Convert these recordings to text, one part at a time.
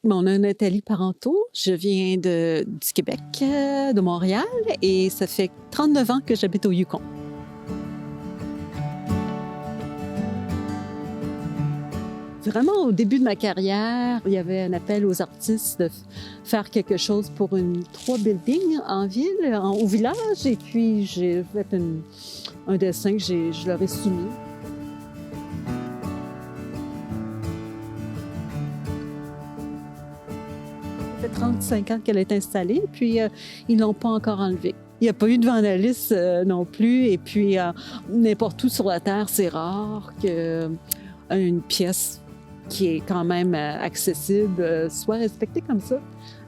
On a Nathalie Parenteau. Je viens du Québec, de Montréal, et ça fait 39 ans que j'habite au Yukon. Vraiment, au début de ma carrière, il y avait un appel aux artistes de faire quelque chose pour 3 buildings en ville, au village, et puis j'ai fait un dessin que je leur ai soumis. Ça fait 35 ans qu'elle est installée, puis ils ne l'ont pas encore enlevée. Il n'y a pas eu de vandalisme non plus, et puis n'importe où sur la Terre, c'est rare qu'une pièce qui est quand même accessible soit respectée comme ça.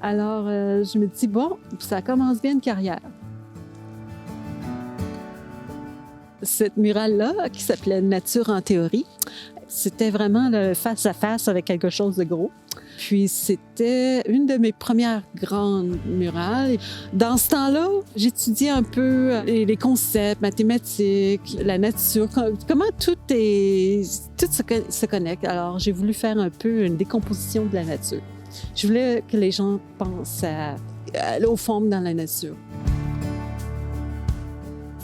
Alors, je me dis, bon, ça commence bien une carrière. Cette murale-là, qui s'appelait « Nature en théorie », c'était vraiment le face-à-face avec quelque chose de gros. Puis c'était une de mes premières grandes murales. Dans ce temps-là, j'étudiais un peu les concepts mathématiques, la nature, comment tout se connecte. Alors, j'ai voulu faire un peu une décomposition de la nature. Je voulais que les gens pensent à aller aux formes dans la nature.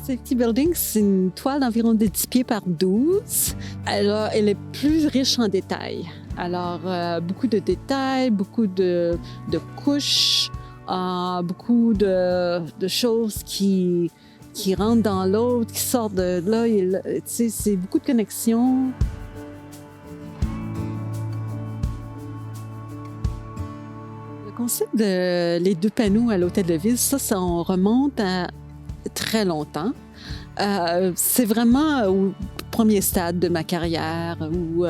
Safety Building, c'est une toile d'environ de 10 pieds par 12. Alors, elle est plus riche en détails. Alors, beaucoup de détails, beaucoup de couches, beaucoup de choses qui rentrent dans l'autre, qui sortent de là. Tu sais, c'est beaucoup de connexions. Le concept de les 2 panneaux à l'Hôtel de Ville, ça on remonte à très longtemps. C'est vraiment au premier stade de ma carrière où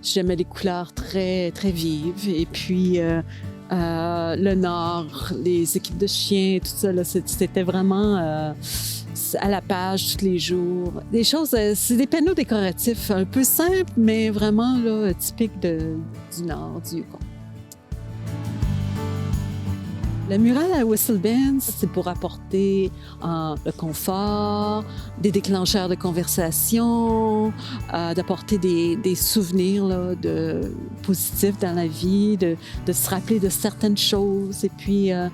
j'aimais les couleurs très, très vives. Et puis, le Nord, les équipes de chiens, tout ça, là, c'était vraiment à la page tous les jours. Des choses, c'est des panneaux décoratifs un peu simples, mais vraiment là, typiques du Nord, du Yukon. La murale à Whistle Bend, c'est pour apporter le confort, des déclencheurs de conversation, d'apporter des souvenirs là, positifs dans la vie, de se rappeler de certaines choses. Et puis, il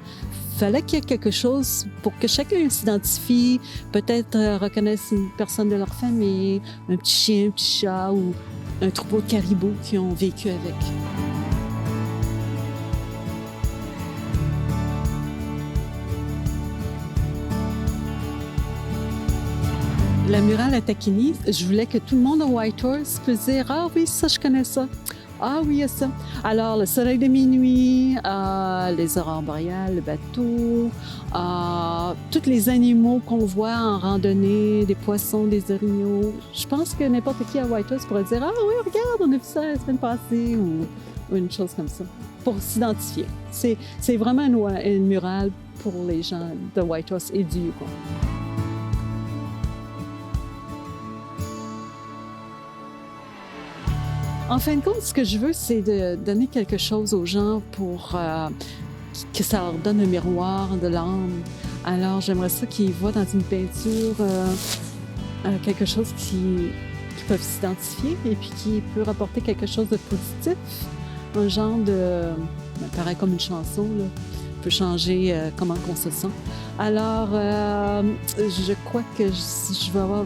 fallait qu'il y ait quelque chose pour que chacun s'identifie, peut-être reconnaisse une personne de leur famille, un petit chien, un petit chat ou un troupeau de caribous qui ont vécu avec. La murale à Takini, je voulais que tout le monde à Whitehorse puisse dire « Ah oui, ça, je connais ça. Ah oui, il y a ça. » Alors, le soleil de minuit, les aurores boréales, le bateau, tous les animaux qu'on voit en randonnée, des poissons, des orignaux. Je pense que n'importe qui à Whitehorse pourrait dire « Ah oui, regarde, on a vu ça la semaine passée. » ou une chose comme ça, pour s'identifier. C'est vraiment une murale pour les gens de Whitehorse et du Yukon. En fin de compte, ce que je veux, c'est de donner quelque chose aux gens pour que ça leur donne un miroir de l'âme. Alors, j'aimerais ça qu'ils voient dans une peinture quelque chose qu'ils peuvent s'identifier et puis qui peut rapporter quelque chose de positif. Un genre ça paraît comme une chanson, là. Peut changer comment on se sent. Alors, je crois que je vais avoir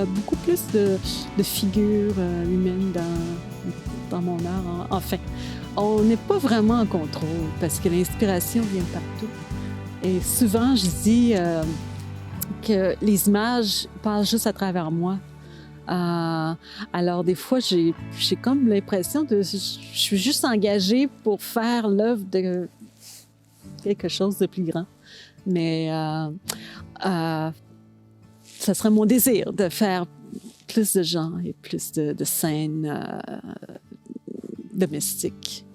beaucoup plus de figures humaines dans mon art. Enfin, on n'est pas vraiment en contrôle parce que l'inspiration vient partout. Et souvent, je dis que les images passent juste à travers moi. Alors, des fois, j'ai comme l'impression je suis juste engagée pour faire l'œuvre de quelque chose de plus grand. Mais ça serait mon désir de faire plus de gens et plus de scènes domestiques.